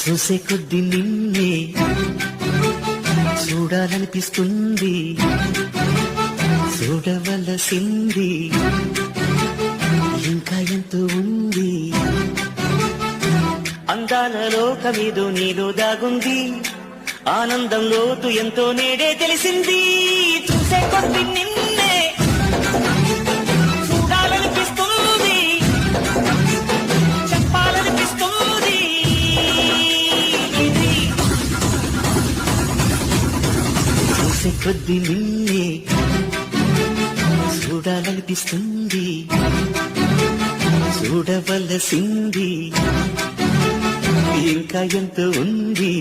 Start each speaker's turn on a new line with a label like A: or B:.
A: చూసే కొద్ది నిన్నే చూడాలనిపిస్తుంది, చూడవలసింది ఇంకా ఎంతో ఉంది. అందాల లోకమేదో నీలో దాగుంది, ఆనందం లోతు ఎంతో నేడే తెలిసింది. చూసే కొద్ది నిన్నే చూడాలనిపిస్తుంది, చెప్పాలనిపిస్తుంది. చూసే కొద్ది నిన్నే చూడాలనిపిస్తుంది, చూడవలసింది ఇంకా ఎంతో ఉంది.